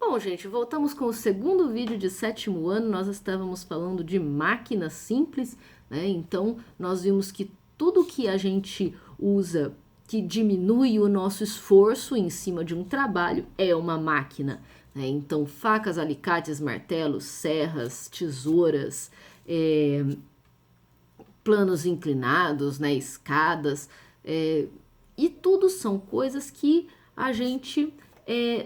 Bom, gente, voltamos com o segundo vídeo de sétimo ano. Nós estávamos falando de máquinas simples, né? Então, nós vimos que tudo que a gente usa que diminui o nosso esforço em cima de um trabalho é uma máquina, né? Então, facas, alicates, martelos, serras, tesouras, planos inclinados, né? Escadas, e tudo são coisas que a gente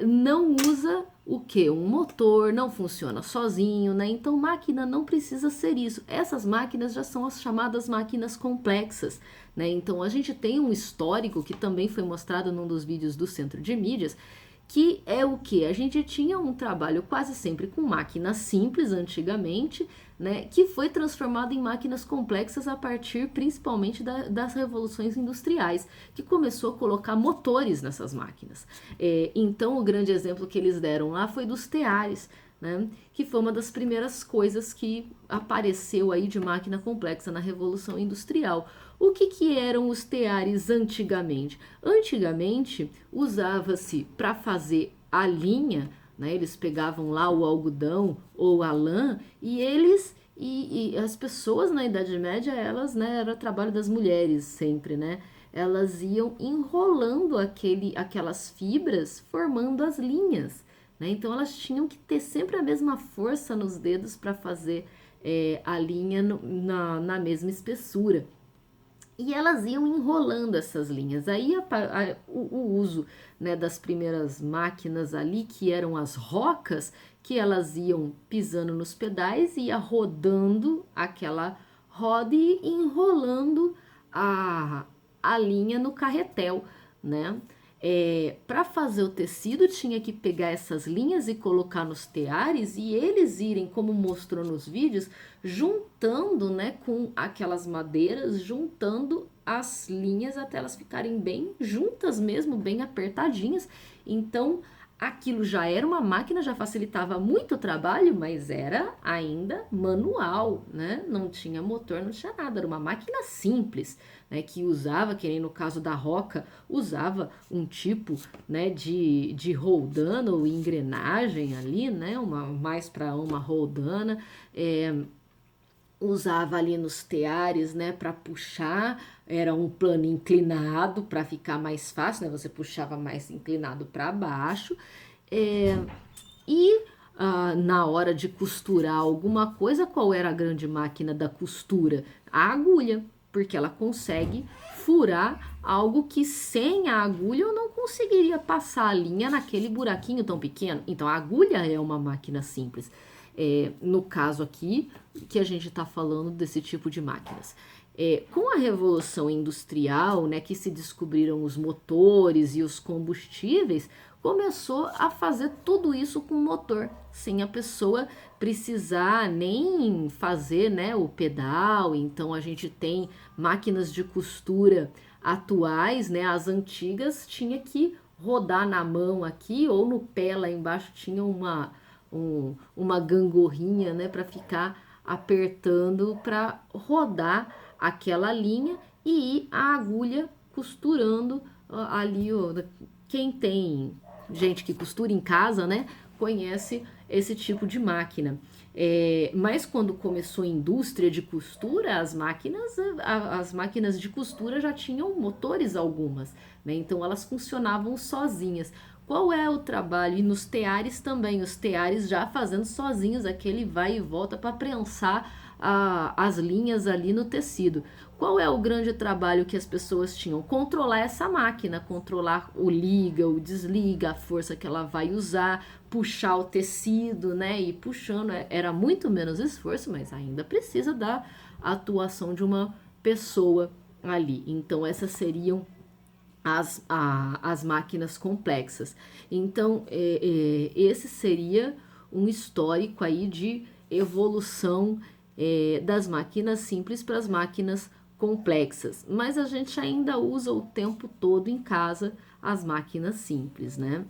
não usa o que? Um motor, não funciona sozinho, né? Então máquina não precisa ser isso. Essas máquinas já são as chamadas máquinas complexas, né? Então a gente tem um histórico que também foi mostrado num dos vídeos do Centro de Mídias, que é o que? A gente tinha um trabalho quase sempre com máquinas simples antigamente, né, que foi transformado em máquinas complexas a partir principalmente das revoluções industriais, que começou a colocar motores nessas máquinas. Então o grande exemplo que eles deram lá foi dos teares, né, que foi uma das primeiras coisas que apareceu aí de máquina complexa na Revolução Industrial. O que eram os teares antigamente? Antigamente usava-se para fazer a linha, né? Eles pegavam lá o algodão ou a lã e as pessoas na Idade Média, elas, né, era trabalho das mulheres sempre, né? Elas iam enrolando aquelas fibras, formando as linhas, né? Então elas tinham que ter sempre a mesma força nos dedos para fazer a linha na mesma espessura. E elas iam enrolando essas linhas. Aí o uso, né, das primeiras máquinas ali, que eram as rocas, que elas iam pisando nos pedais, ia rodando aquela roda e enrolando a linha no carretel, né? Para fazer o tecido tinha que pegar essas linhas e colocar nos teares e eles irem, como mostrou nos vídeos, juntando, né, com aquelas madeiras, juntando as linhas até elas ficarem bem juntas mesmo, bem apertadinhas. Então aquilo já era uma máquina, já facilitava muito o trabalho, mas era ainda manual, né? Não tinha motor, não tinha nada, era uma máquina simples, né? Que usava, que nem no caso da roca, usava um tipo, né, de roldana ou engrenagem ali, né? Mais para uma roldana, usava ali nos teares, né, para puxar, era um plano inclinado para ficar mais fácil, né, você puxava mais inclinado para baixo, e na hora de costurar alguma coisa, qual era a grande máquina da costura? A agulha, porque ela consegue furar algo que sem a agulha eu não conseguiria passar a linha naquele buraquinho tão pequeno. Então a agulha é uma máquina simples. No caso aqui, que a gente está falando desse tipo de máquinas. Com a Revolução Industrial, né, que se descobriram os motores e os combustíveis, começou a fazer tudo isso com motor, sem a pessoa precisar nem fazer, né, o pedal. Então a gente tem máquinas de costura atuais, né, as antigas tinha que rodar na mão aqui ou no pé lá embaixo tinha uma gangorrinha, né, para ficar apertando para rodar aquela linha e ir a agulha costurando ali. Quem tem gente que costura em casa, né, conhece esse tipo de máquina. Mas quando começou a indústria de costura, as máquinas de costura já tinham motores algumas, né? Então elas funcionavam sozinhas. Qual é o trabalho? E nos teares também, os teares já fazendo sozinhos aquele vai e volta para prensar as linhas ali no tecido. Qual é o grande trabalho que as pessoas tinham? Controlar essa máquina, controlar o liga, o desliga, a força que ela vai usar, puxar o tecido, né? E puxando, era muito menos esforço, mas ainda precisa da atuação de uma pessoa ali. Então essas seriam as máquinas complexas. Então, esse seria um histórico aí de evolução das máquinas simples para as máquinas complexas. Mas a gente ainda usa o tempo todo em casa as máquinas simples, né?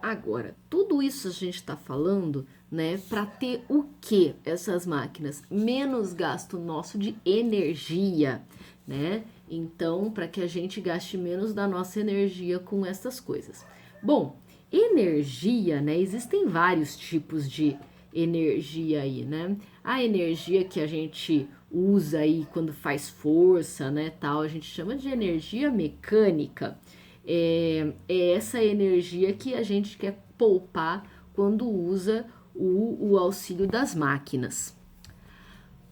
Agora, tudo isso a gente está falando, né, para ter o que essas máquinas? Menos gasto nosso de energia, né? Então, para que a gente gaste menos da nossa energia com essas coisas. Bom, energia, né? Existem vários tipos de energia aí, né? A energia que a gente usa aí quando faz força, né, tal, a gente chama de energia mecânica. É essa energia que a gente quer poupar quando usa o auxílio das máquinas.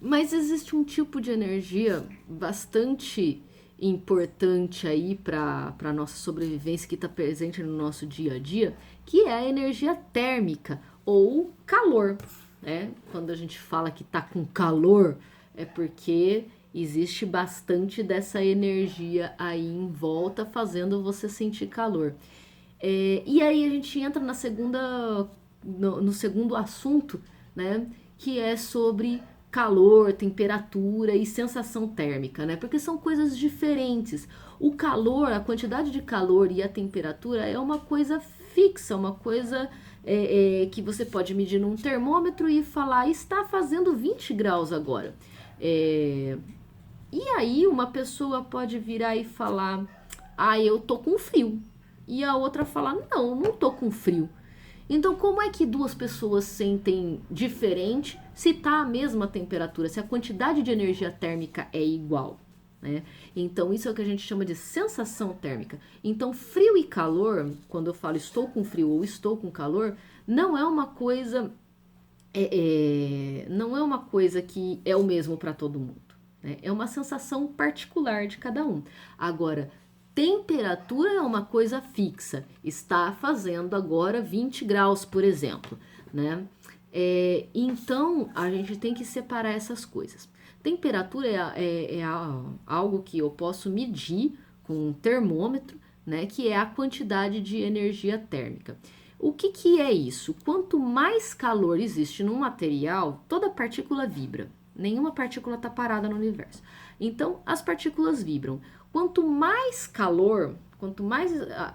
Mas existe um tipo de energia bastante importante aí para a nossa sobrevivência, que está presente no nosso dia a dia, que é a energia térmica ou calor, né? Quando a gente fala que está com calor, é porque existe bastante dessa energia aí em volta, fazendo você sentir calor. E aí a gente entra no segundo assunto, né? Que é sobre calor, temperatura e sensação térmica, né? Porque são coisas diferentes. O calor, a quantidade de calor e a temperatura é uma coisa fixa, uma coisa que você pode medir num termômetro e falar, está fazendo 20 graus agora. E aí uma pessoa pode virar e falar, eu tô com frio. E a outra falar, não tô com frio. Então, como é que duas pessoas sentem diferente se tá a mesma temperatura, se a quantidade de energia térmica é igual, né? Então, isso é o que a gente chama de sensação térmica. Então, frio e calor, quando eu falo estou com frio ou estou com calor, não é uma coisa não é uma coisa que é o mesmo para todo mundo, né? É uma sensação particular de cada um. Agora, temperatura é uma coisa fixa. Está fazendo agora 20 graus, por exemplo, né? Então, a gente tem que separar essas coisas. Temperatura é algo que eu posso medir com um termômetro, né? Que é a quantidade de energia térmica. O que é isso? Quanto mais calor existe num material, toda partícula vibra. Nenhuma partícula está parada no universo. Então, as partículas vibram. Quanto mais calor, quanto mais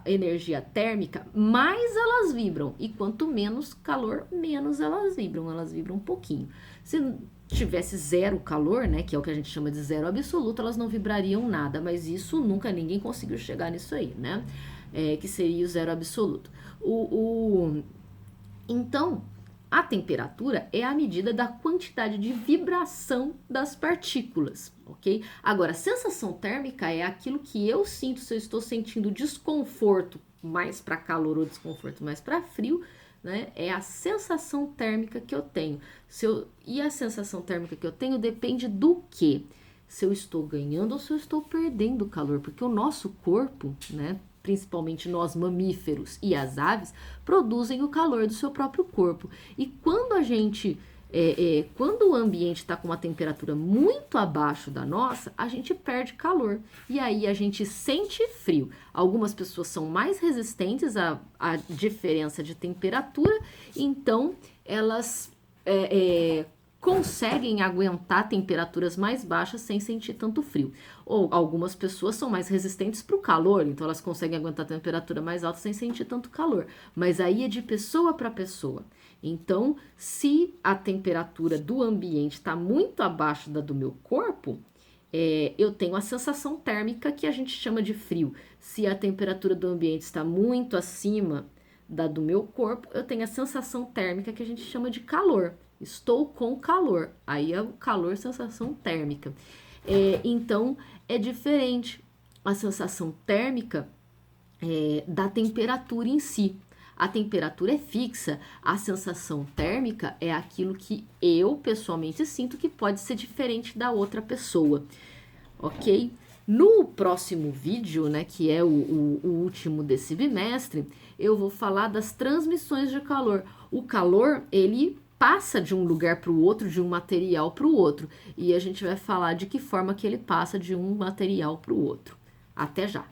energia térmica, mais elas vibram. E quanto menos calor, menos elas vibram. Elas vibram um pouquinho. Se tivesse zero calor, né, que é o que a gente chama de zero absoluto, elas não vibrariam nada. Mas isso nunca ninguém conseguiu chegar nisso aí, né? Que seria o zero absoluto. Então, a temperatura é a medida da quantidade de vibração das partículas, ok? Agora, a sensação térmica é aquilo que eu sinto, se eu estou sentindo desconforto mais para calor ou desconforto mais para frio, né? É a sensação térmica que eu tenho. E a sensação térmica que eu tenho depende do quê? Se eu estou ganhando ou se eu estou perdendo calor, porque o nosso corpo, né? Principalmente nós mamíferos e as aves, produzem o calor do seu próprio corpo. E quando a gente, quando o ambiente está com uma temperatura muito abaixo da nossa, a gente perde calor. E aí a gente sente frio. Algumas pessoas são mais resistentes à diferença de temperatura, então elas conseguem aguentar temperaturas mais baixas sem sentir tanto frio. Ou algumas pessoas são mais resistentes para o calor, então elas conseguem aguentar temperatura mais alta sem sentir tanto calor. Mas aí é de pessoa para pessoa. Então, se a temperatura do ambiente está muito abaixo da do meu corpo, eu tenho a sensação térmica que a gente chama de frio. Se a temperatura do ambiente está muito acima da do meu corpo, eu tenho a sensação térmica que a gente chama de calor. Estou com calor, aí é o calor, sensação térmica. Então, é diferente a sensação térmica da temperatura em si. A temperatura é fixa, a sensação térmica é aquilo que eu, pessoalmente, sinto que pode ser diferente da outra pessoa, ok? No próximo vídeo, né, que é o último desse bimestre, eu vou falar das transmissões de calor. O calor, ele passa de um lugar para o outro, de um material para o outro. E a gente vai falar de que forma que ele passa de um material para o outro. Até já!